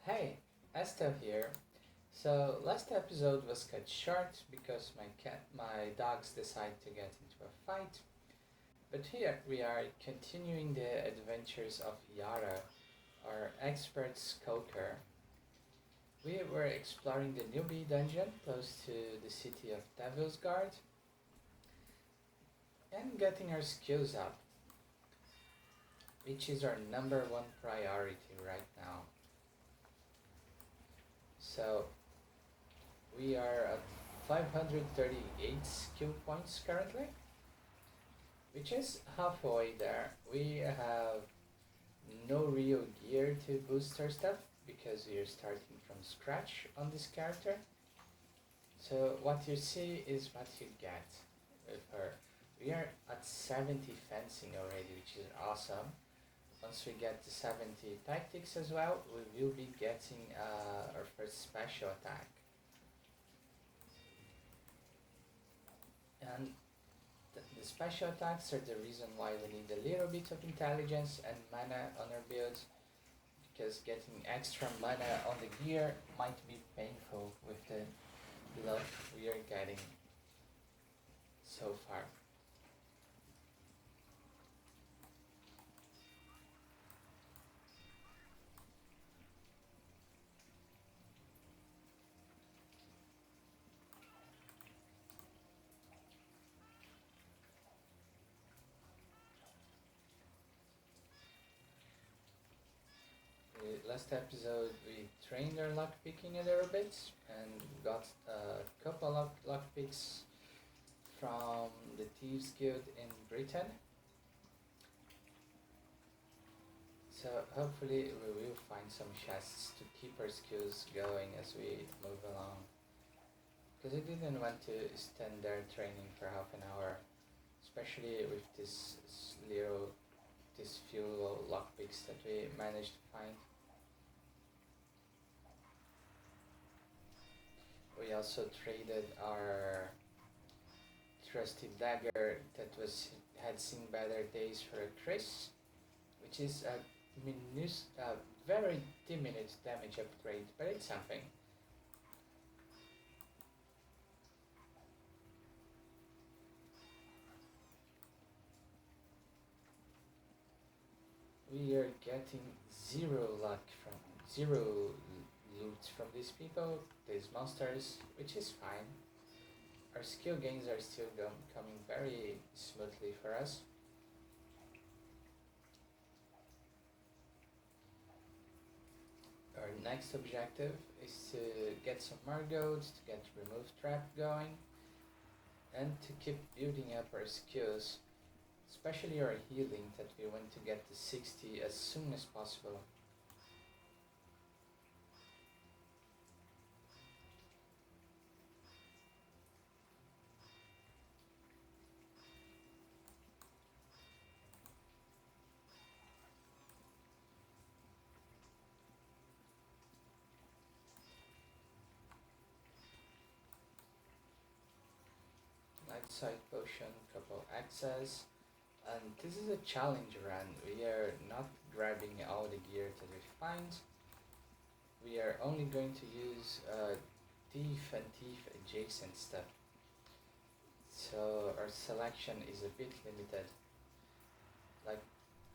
Hey, Esther here. So last episode was cut short because my dogs decided to get into a fight. But here we are continuing the adventures of Yara, our expert skulker. We were exploring the newbie dungeon close to the city of Devil's Guard and getting our skills up, which is our number one priority right now. So we are at 538 skill points currently, which is halfway there. We have no real gear to boost our stuff because we are starting from scratch on this character. So what you see is what you get with her. We are at 70 fencing already, which is awesome. Once we get to 70 tactics as well, we will be getting our first special attack. And the special attacks are the reason why we need a little bit of intelligence and mana on our builds, because getting extra mana on the gear might be painful with the luck we are getting so far. Last episode we trained our lock picking a little bit and got a couple of lock picks from the Thieves Guild in Britain. So hopefully we will find some chests to keep our skills going as we move along. Because I didn't want to stand there training for half an hour, especially with this few lockpicks that we managed to find. We also traded our trusty dagger that had seen better days for a Chris, which is a very diminutive damage upgrade, but it's something. We are getting zero loot from these people, these monsters, which is fine. Our skill gains are still coming very smoothly for us. Our next objective is to get some Margots, to get remove trap going, and to keep building up our skills, especially our healing that we want to get to 60 as soon as possible. Light side potion, couple axes, and this is a challenge run. We are not grabbing all the gear that we find. We are only going to use thief and thief adjacent stuff. So our selection is a bit limited. Like,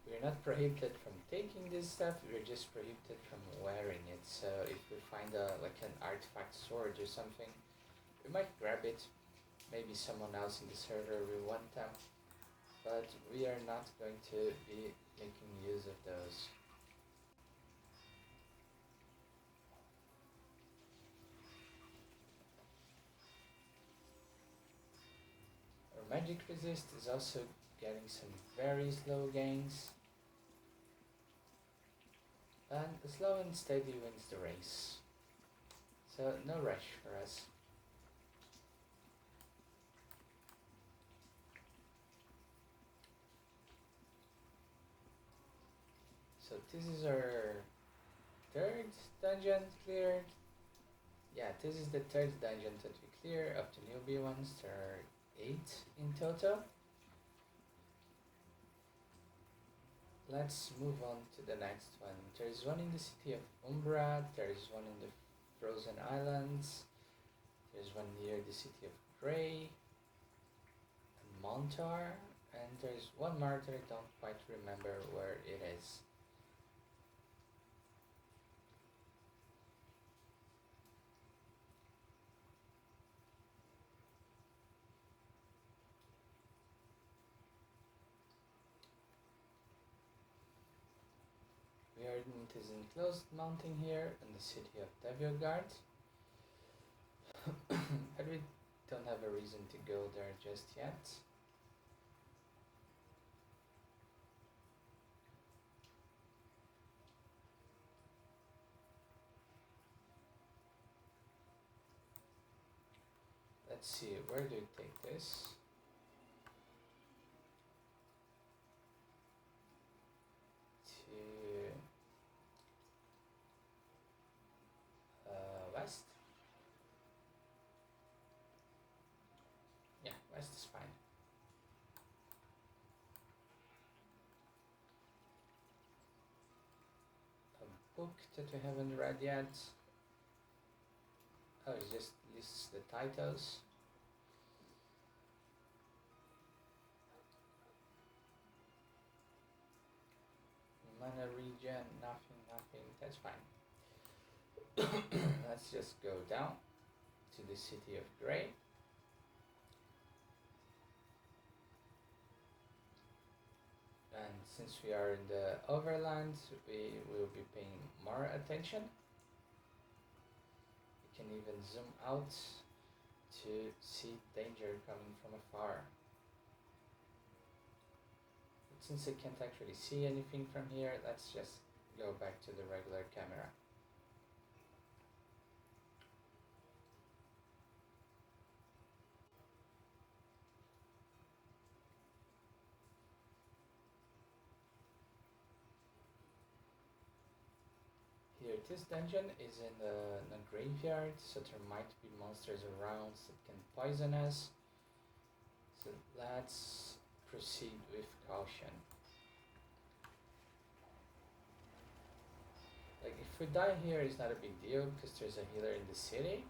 we're not prohibited from taking this stuff, we're just prohibited from wearing it. So if we find like an artifact sword or something, we might grab it. Maybe someone else in the server will want them, but we are not going to be making use of those. Our magic resist is also getting some very slow gains, and slow and steady wins the race. So no rush for us. So this is our third dungeon cleared. Yeah, this is the third dungeon that we clear. Of the newbie ones, there are 8 in total. let's move on to the next one. There is one in the city of Umbra, there is one in the Frozen Islands, there's one near the city of Grey, and Montar, and there's one more that I don't quite remember where it is. We are in this enclosed mountain here in the city of Deviogard. But we don't have a reason to go there just yet. Let's see, where do you take this? To west? Yeah, west is fine. A book that we haven't read yet. Oh, it just lists the titles. Mana region, nothing, that's fine. Let's just go down to the city of Grey. And since we are in the overland, we will be paying more attention. We can even zoom out to see danger coming from afar. But since I can't actually see anything from here, let's just go back to the regular camera. Here, this dungeon is in a graveyard, so there might be monsters around that can poison us. So let's proceed with caution. Like, if we die here, it's not a big deal because there's a healer in the city.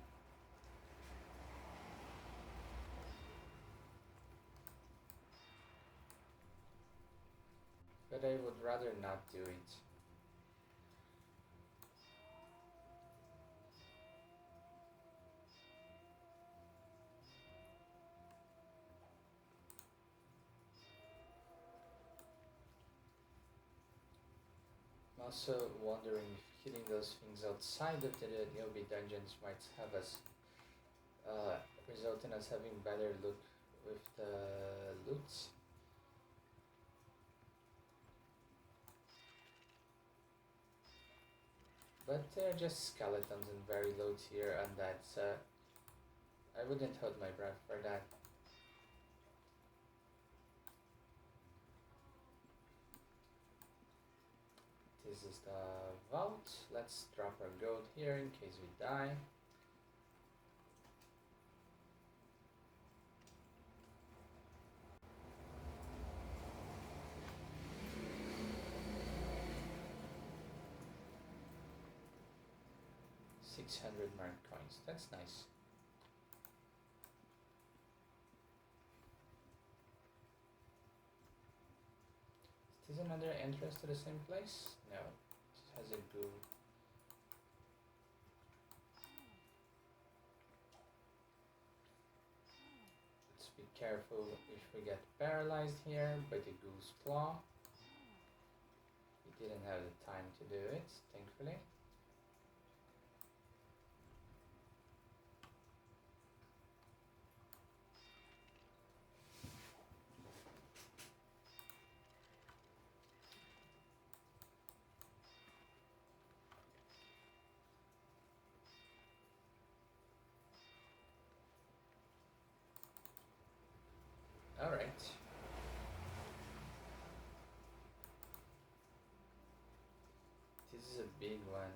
But I would rather not do it. I'm also wondering if hitting those things outside of the newbie dungeons might have us result in us having better luck with the loots. But they're just skeletons and very low tier, and that's I wouldn't hold my breath for that. This is the vault. Let's drop our gold here in case we die. $600 mark coins. That's nice. Is this another entrance to the same place? No. It has a goo. Let's be careful if we get paralyzed here by the goose claw. We didn't have the time to do it, thankfully. Alright. This is a big one.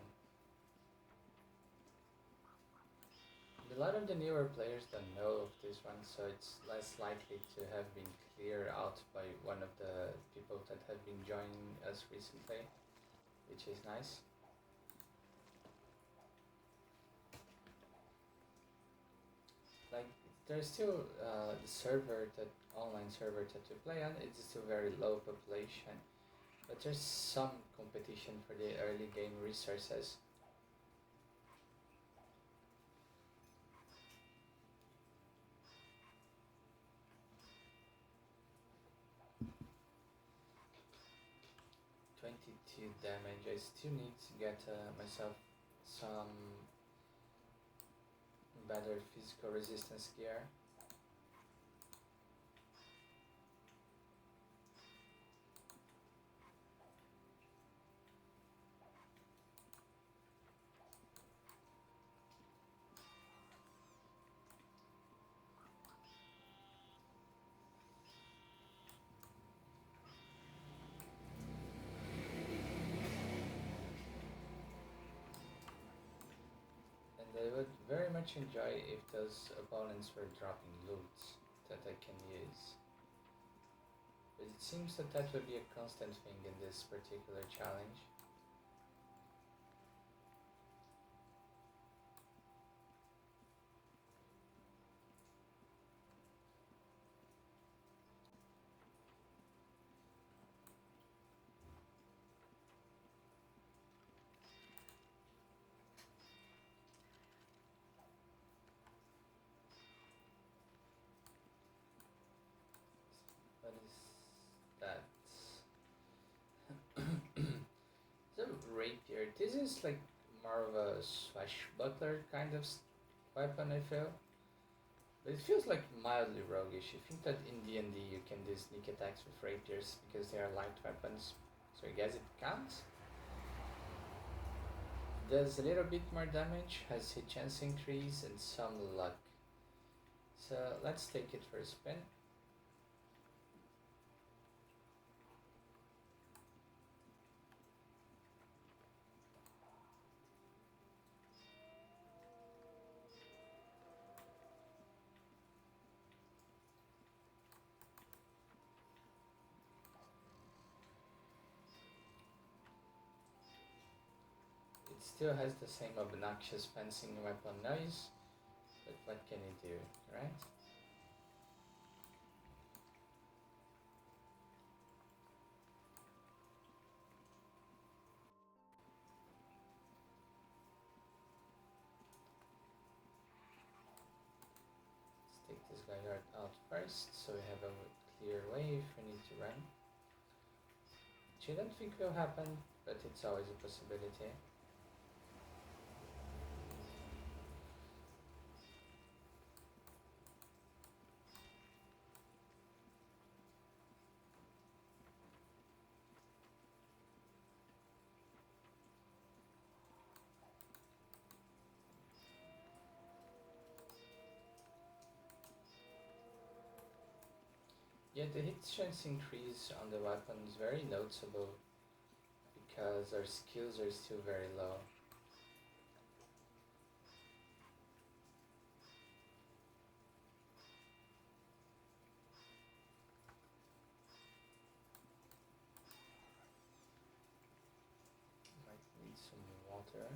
The A lot of the newer players don't know of this one, so it's less likely to have been cleared out by one of the people that have been joining us recently, which is nice. Like, there's still the server that online server that we play on. It's still very low population, but there's some competition for the early game resources. (22 damage). I still need to get myself some better physical resistance gear. And I would very much enjoy if those opponents were dropping loot that I can use. But it seems that that would be a constant thing in this particular challenge. What is that? The rapier. This is like more of a swashbuckler kind of weapon, I feel. But it feels like mildly roguish. You think that in D&D you can do sneak attacks with rapiers because they are light weapons. So I guess it counts? Does a little bit more damage, has hit chance increase, and some luck. So let's take it for a spin. It still has the same obnoxious fencing weapon noise, but what can you do, right? Let's take this guy out first, so we have a clear way if we need to run. Which I don't think will happen, but it's always a possibility. Yeah, the hit chance increase on the weapon is very noticeable because our skills are still very low. Might need some water.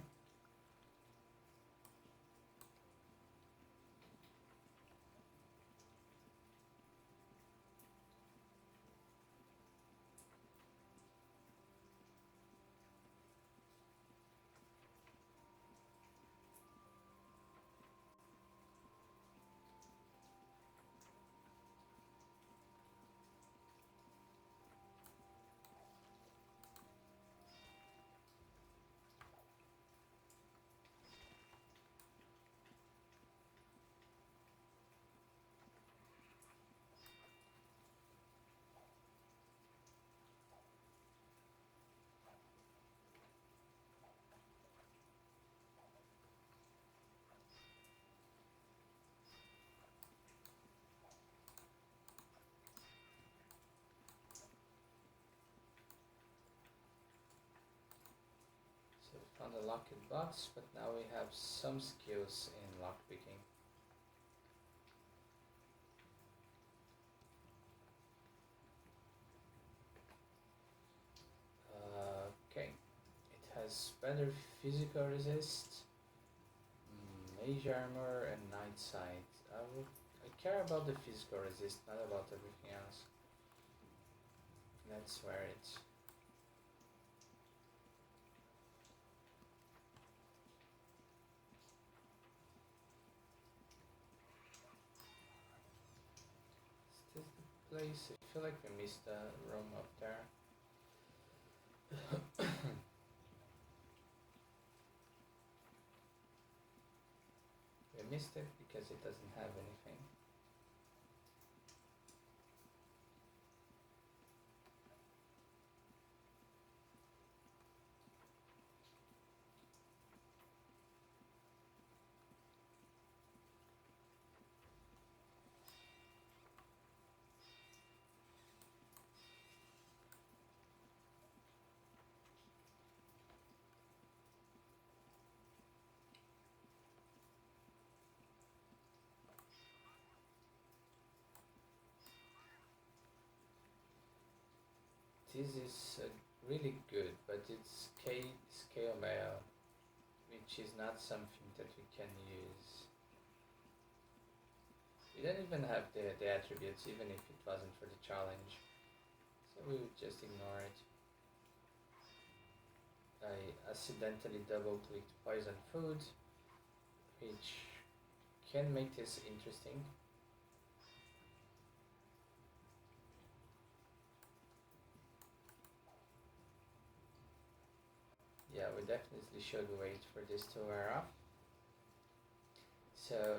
found a locked box, but now we have some skills in lockpicking. Okay, it has better physical resist, mage armor, and night sight. I care about the physical resist, not about everything else. Let's wear it. Is this the place? I feel like we missed the room up there. We missed it because it doesn't have anything. This is really good, but it's scale mail, which is not something that we can use. We don't even have the attributes, even if it wasn't for the challenge. So we would just ignore it. I accidentally double clicked poison food, which can make this interesting. Yeah, we definitely should wait for this to wear off. So,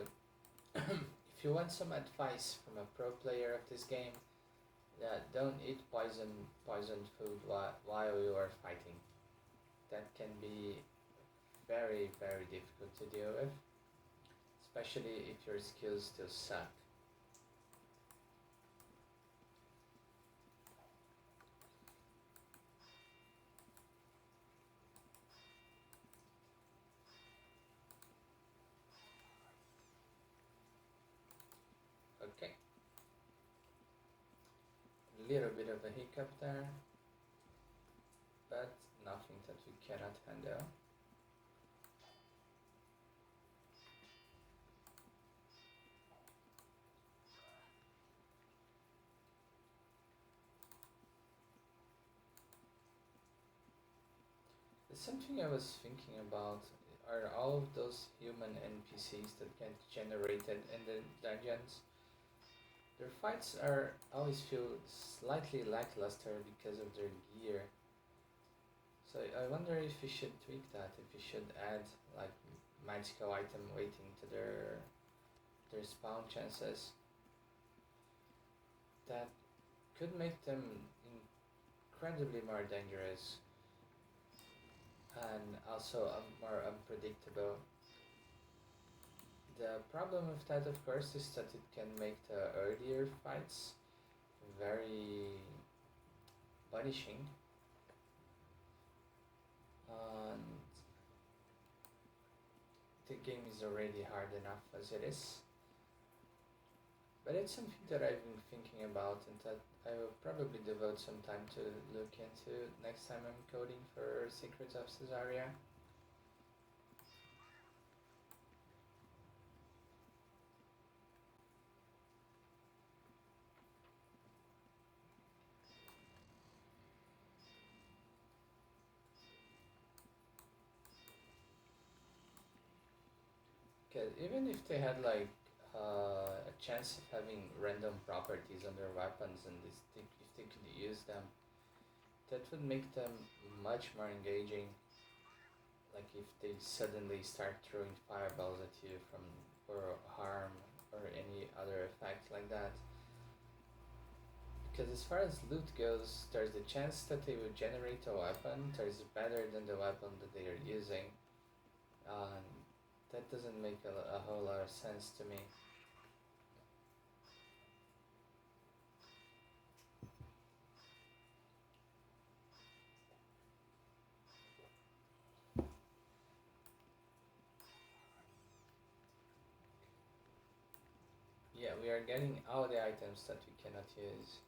if you want some advice from a pro player of this game, don't eat poisoned food while you are fighting. That can be very difficult to deal with, especially if your skills still suck. Okay, a little bit of a hiccup there, but nothing that we cannot handle. Something I was thinking about are all of those human NPCs that get generated in the dungeons. Their fights are always feel slightly lackluster because of their gear. So I wonder if we should tweak that, if we should add like magical item weighting to their spawn chances. That could make them incredibly more dangerous and also more unpredictable. The problem with that, of course, is that it can make the earlier fights very punishing. And the game is already hard enough as it is. But it's something that I've been thinking about and that I will probably devote some time to look into next time I'm coding for Secrets of Sosaria. Because even if they had like a chance of having random properties on their weapons and if they could use them, that would make them much more engaging. Like if they suddenly start throwing fireballs at you from for harm or any other effect like that. Because as far as loot goes, there's the chance that they would generate a weapon that is better than the weapon that they are using. And that doesn't make a whole lot of sense to me. yeah, we are getting all the items that we cannot use.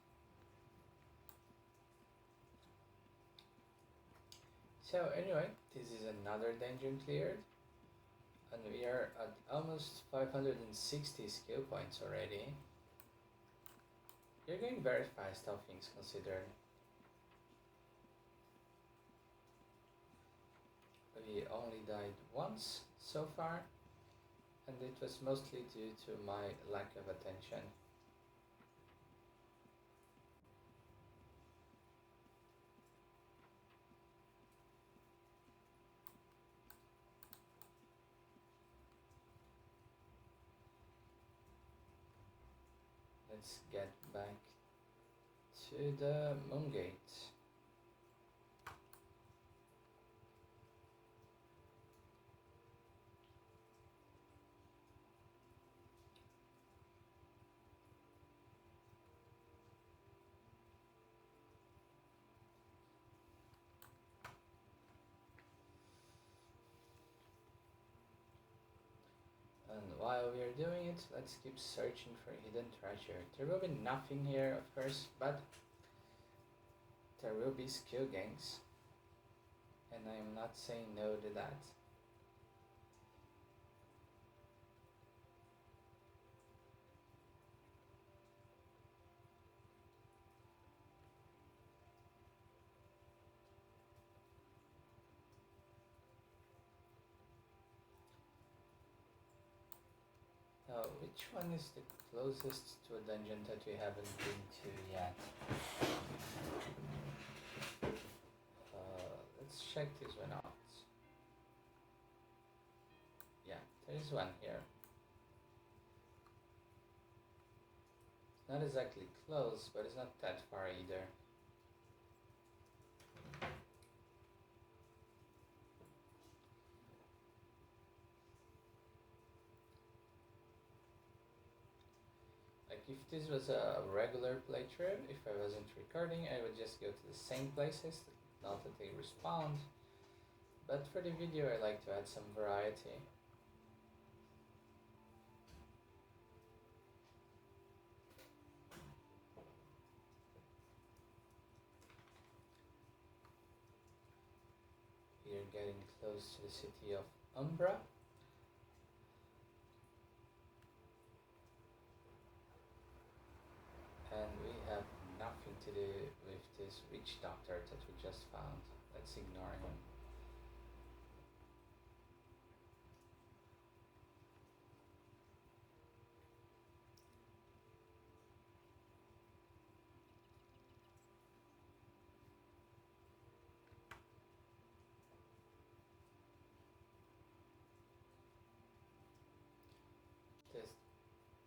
So anyway, this is another dungeon cleared, and we are at almost 560 skill points already. You're going very fast, all things considered. We only died once so far, and it was mostly due to my lack of attention. Let's get back to the moon gate. And while we are doing it, let's keep searching for hidden treasure. There will be nothing here, of course, but there will be skill gains. And I am not saying no to that. Now, which one is the closest to a dungeon that we haven't been to yet? Let's check this one out. Yeah, there's one here. It's not exactly close, but it's not that far either. Like if this was a regular playthrough, if I wasn't recording, I would just go to the same places, not that they respawn. But for the video, I like to add some variety. We are getting close to the city of Umbra. And we have nothing to do with this witch doctor that we just found. Let's ignore him.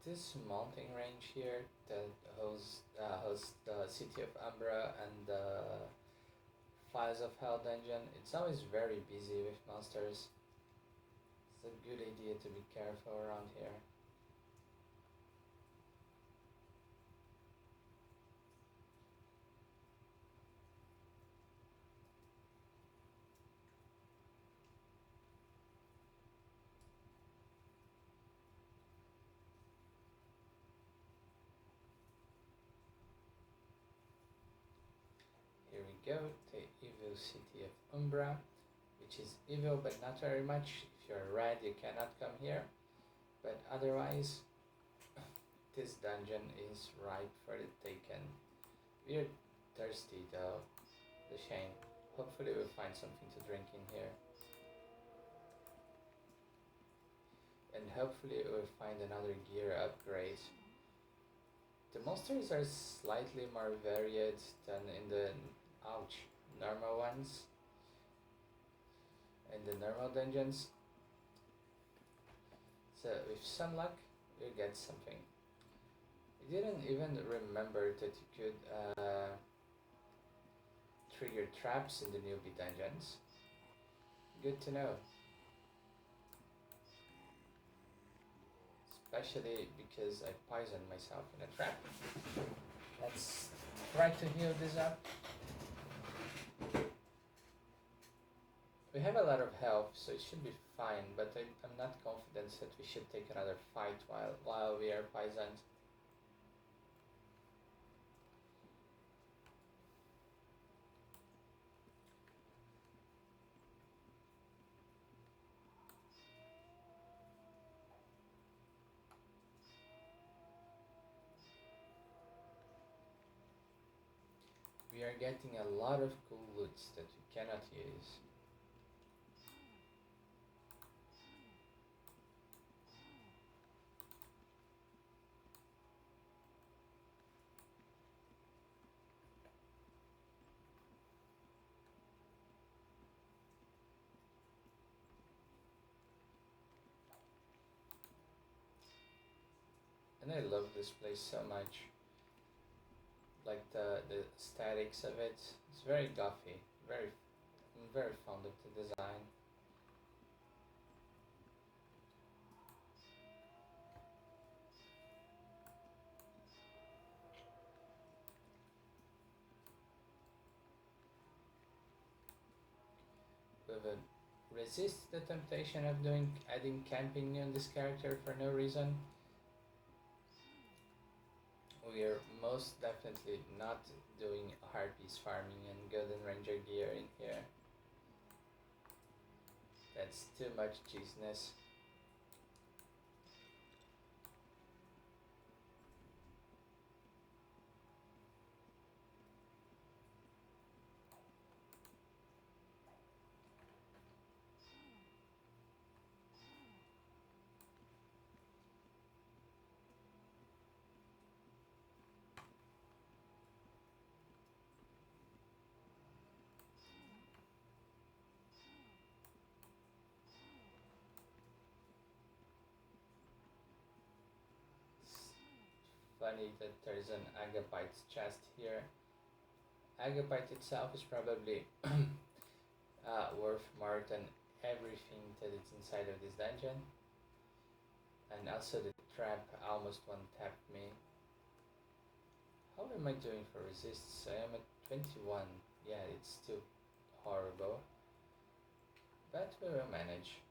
This mountain range here that hosts the city of Umbra and the Files of Hell dungeon, it's always very busy with monsters. It's a good idea to be careful around here. Here we go, the evil city of Umbra, which is evil but not very much. If you're red, you cannot come here, but otherwise, this dungeon is ripe for the taken. We're thirsty though, the shame. Hopefully we'll find something to drink in here. And hopefully we'll find another gear upgrade. The monsters are slightly more varied than in the normal ones. In the normal dungeons. So with some luck, we'll get something. I didn't even remember that you could trigger traps in the newbie dungeons. Good to know. Especially because I poisoned myself in a trap. Let's try to heal this up. We have a lot of health, so it should be fine, but I'm not confident that we should take another fight while we are paisans. We are getting a lot of cool loots that we cannot use. And I love this place so much. Like the aesthetics of it. It's very gothy. I'm very fond of the design. We will resist the temptation of adding camping on this character for no reason. We are most definitely not doing harpies farming and golden ranger gear in here. That's too much cheesiness. Funny that there's an agapite's chest here. Agapite itself is probably worth more than everything that is inside of this dungeon. And also the trap almost one-tapped me. How am I doing for resists? I am at 21. Yeah, it's still horrible. But we will manage.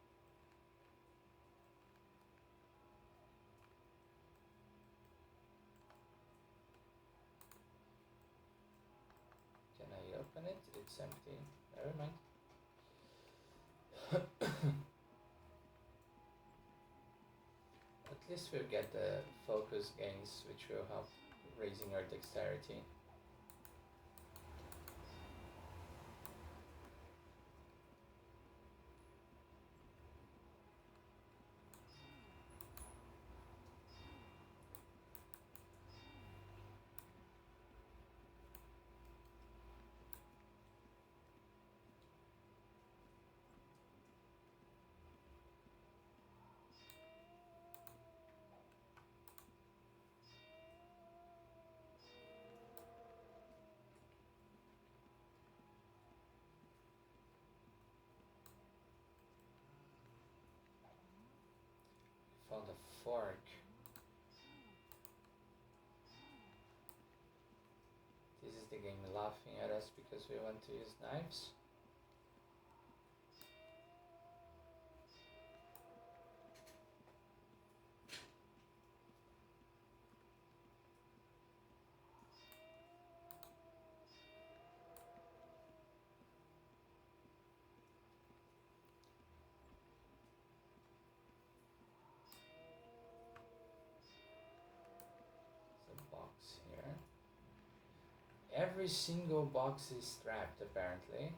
Can I open it? It's empty. Never mind. At least we'll get the focus gains, which will help raising our dexterity. Found a fork. This is the game laughing at us because we want to use knives. There's a box here. Every single box is strapped apparently.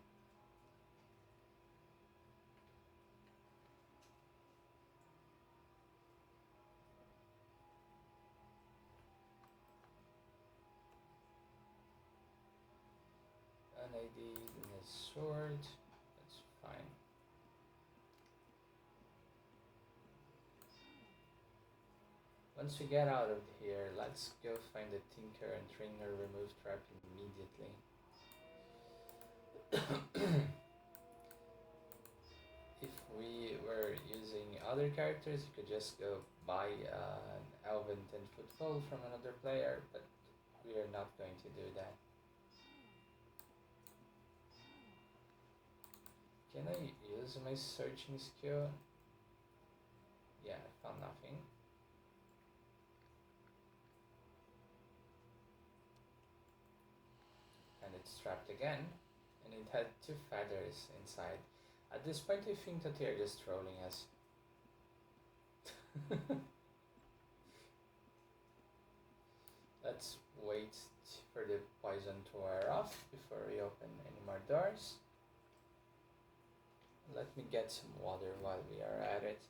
An ID and a sword. That's fine. Once we get out of here, let's go find the tinker and trainer remove trap immediately. If we were using other characters, you could just go buy an elven 10-foot pole from another player, but we are not going to do that. Can I use my searching skill? Yeah, I found nothing. And it's trapped again. And it had two feathers inside. At this point, I think that they're just trolling us. Let's wait for the poison to wear off before we open any more doors. Let me get some water while we are at it.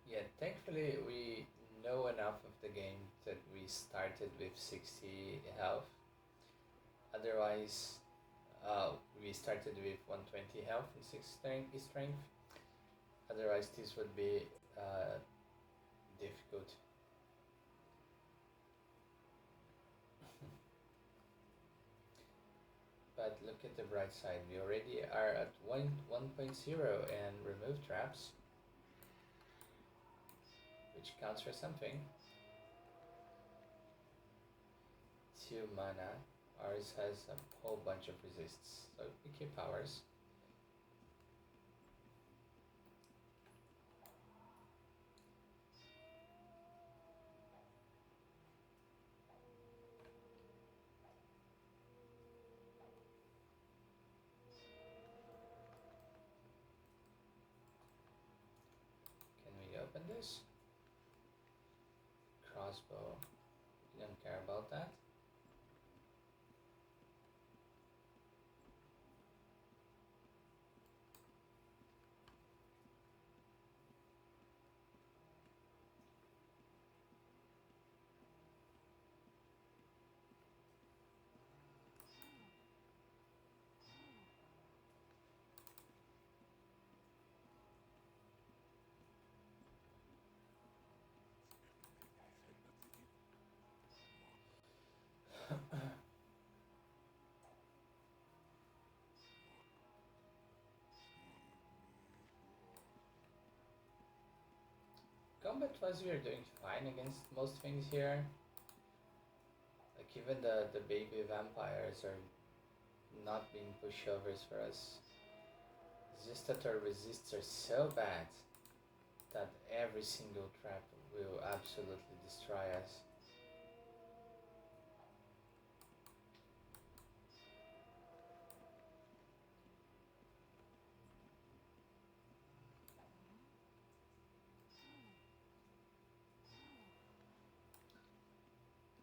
Yeah, thankfully we know enough of the game that we started with 60 health. Otherwise, we started with 120 health and 6 strength. Otherwise, this would be difficult. But look at the bright side. We already are at 1.0 and remove traps, which counts for something. 2 mana. Ours has a whole bunch of resists, so we keep ours. Can we open this? Crossbow. We don't care about that. Combat-wise, we are doing fine against most things here. Like even the baby vampires are not being pushovers for us. It's just that our resists are so bad that every single trap will absolutely destroy us.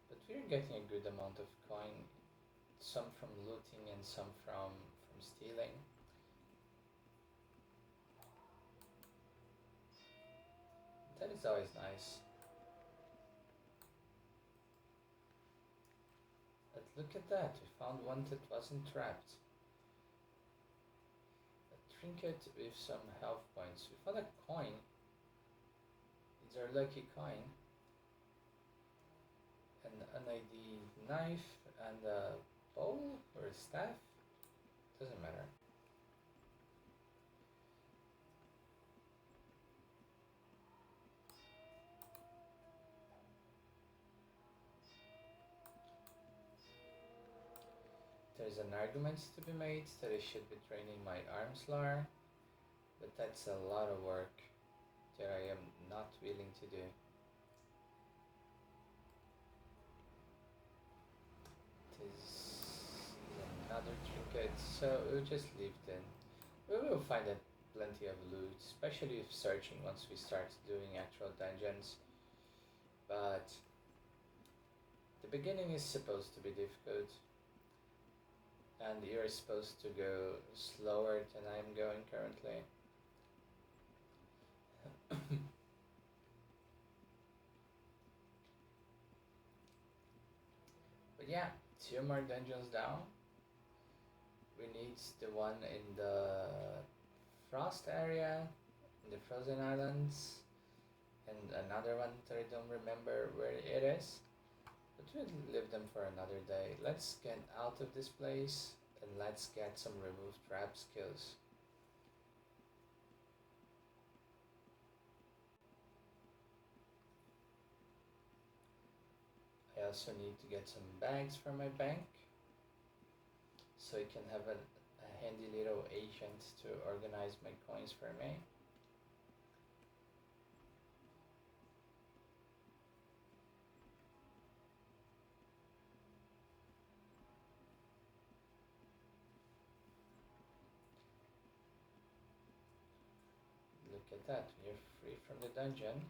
But we're getting a good amount of coin, some from looting and some from stealing. That is always nice. But look at that, we found one that wasn't trapped. A trinket with some health points. We found a coin. It's our lucky coin. An ID knife and a bowl or a staff. Doesn't matter. There's an argument to be made that I should be training my armslar, but that's a lot of work that I am not willing to do. This is another trinket, so we'll just leave then. We will find plenty of loot, especially if searching once we start doing actual dungeons. But the beginning is supposed to be difficult, and you're supposed to go slower than I'm going currently. But yeah, 2 more dungeons down. We need the one in the frost area, in the frozen islands, and another one that I don't remember where it is. But we'll leave them for another day. Let's get out of this place and let's get some remove trap skills. I also need to get some bags from my bank so I can have a handy little agent to organize my coins for me. Look at that, we are free from the dungeon.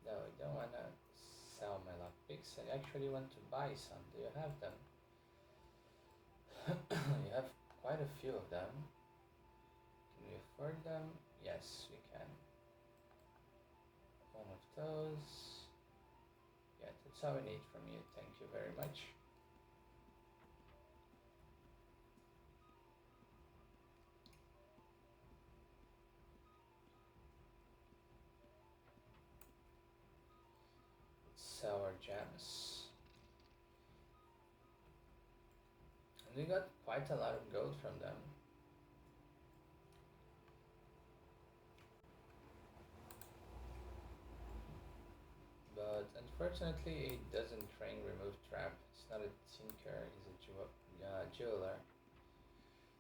No, I don't want to sell my lockpicks. I actually want to buy some. Do you have them? You have quite a few of them. Can we afford them? Yes, we can. One of those. Yeah, that's all I need from you. Thank you very much. Sell our gems. And we got quite a lot of gold from them. But unfortunately, it doesn't train remove trap. It's not a tinker, he's a jeweler.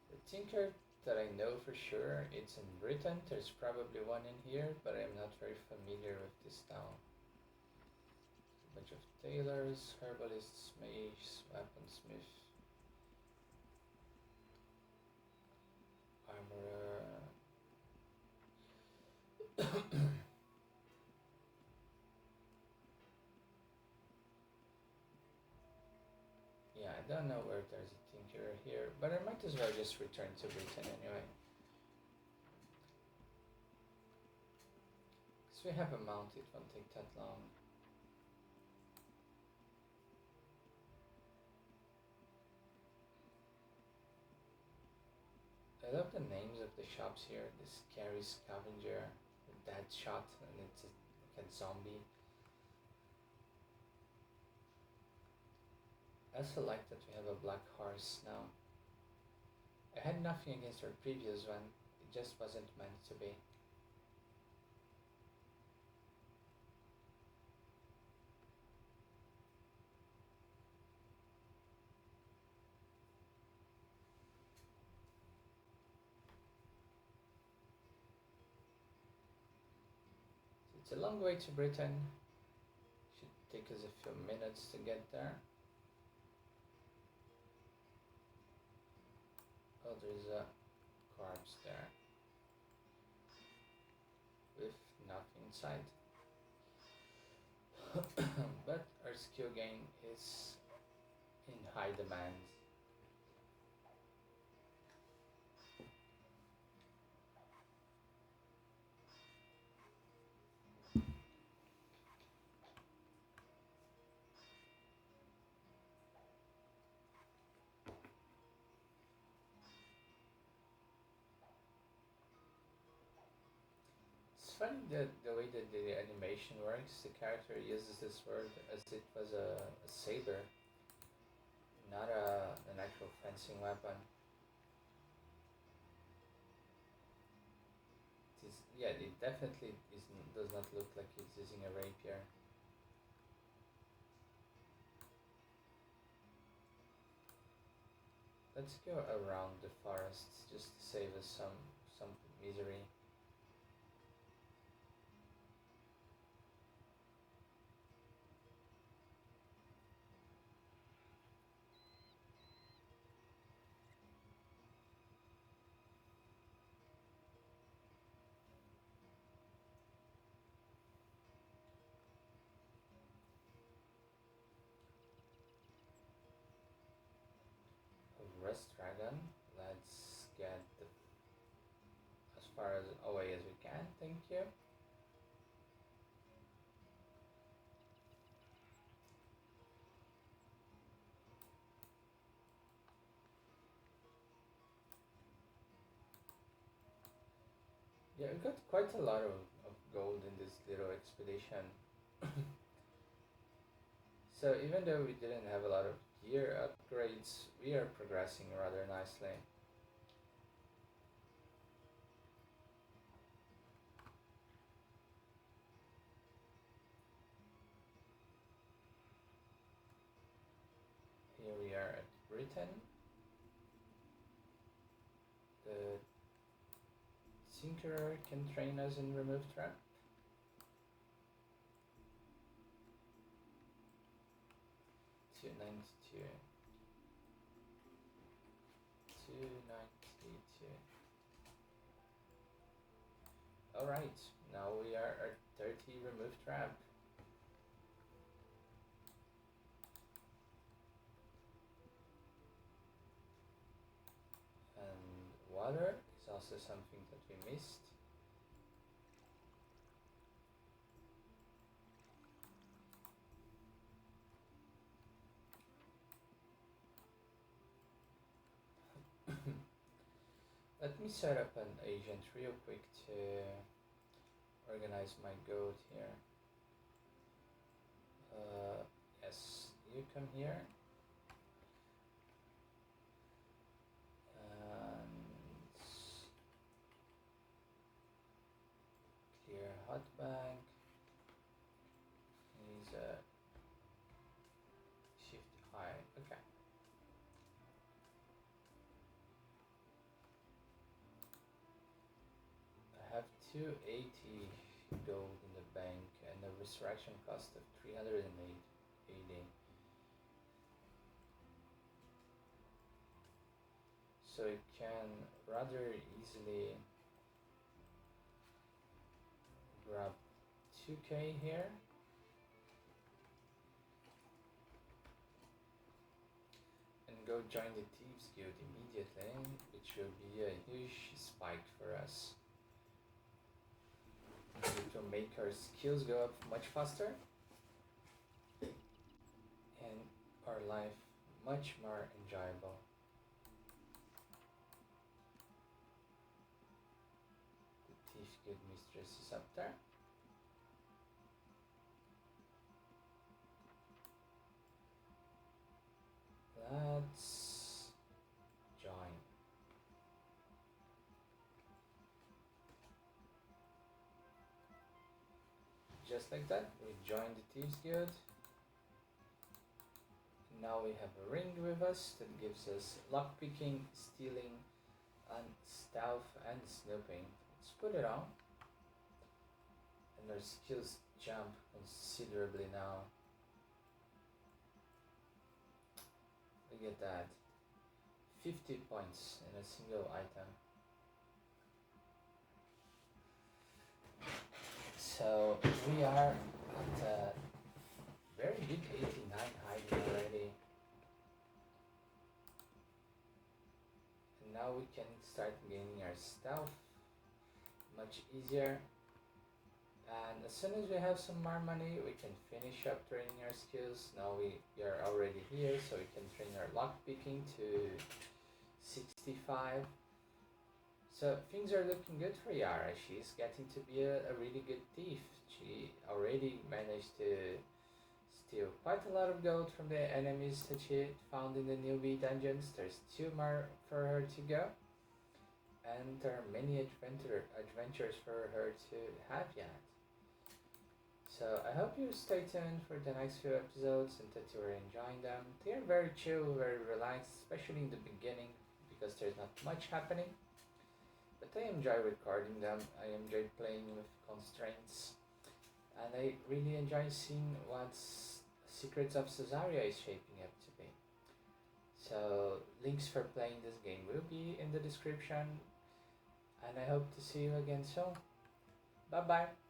The tinker that I know for sure, it's in Britain. There's probably one in here, but I'm not very familiar with this town. A bunch of tailors, herbalists, mages, weaponsmith, armorer. Yeah, I don't know where there's a tinker here, but I might as well just return to Britain anyway. Because we have a mount, it won't take that long. I love the names of the shops here. The scary scavenger, the dead shot, and it's like a zombie. I also like that we have a black horse now. I had nothing against our previous one, it just wasn't meant to be. So it's a long way to Britain. Should take us a few minutes to get there. Oh, there's a corpse there with nothing inside. But our skill gain is in high demand. It's funny that the way that the animation works, the character uses this word as it was a saber, not an actual fencing weapon. Yeah, it definitely does not look like it's using a rapier. Let's go around the forest just to save us some misery. A rest dragon. Let's get as far as away as we can. Thank you. Yeah, we got quite a lot of gold in this little expedition. So even though we didn't have a lot of gear upgrades, we are progressing rather nicely. Titan. The Tinkerer can train us in remove trap. $292. $292. Alright, now we are at 30 remove trap. And water is also something that we missed. Let me set up an agent real quick to organize my goat here. Yes, you come here. And clear hot bank. He's a shift high. Okay. I have 280 gold in the bank and a resurrection cost of 380. So I can rather easily grab 2k here. And go join the Thieves Guild immediately, which will be a huge spike for us. It will make our skills go up much faster and our life much more enjoyable. The Thief Guild Mistress is up there. Let's join. Just like that, we joined the Thieves Guild. Now we have a ring with us that gives us lockpicking, stealing, and stealth and snooping. Let's put it on. And our skills jump considerably now. Look at that. 50 points in a single item. So we are at a very good 89 height already. And now we can start gaining our stealth much easier. And as soon as we have some more money, we can finish up training our skills. Now we are already here, so we can train our lockpicking to 65. So things are looking good for Yara. She's getting to be a really good thief. She already managed to steal quite a lot of gold from the enemies that she found in the newbie dungeons. There's 2 more for her to go. And there are many adventures for her to have yet. So I hope you stay tuned for the next few episodes and that you are enjoying them. They are very chill, very relaxed, especially in the beginning because there's not much happening. But I enjoy recording them, I enjoy playing with constraints, and I really enjoy seeing what Secrets of Sosaria is shaping up to be. So links for playing this game will be in the description, and I hope to see you again soon. Bye bye!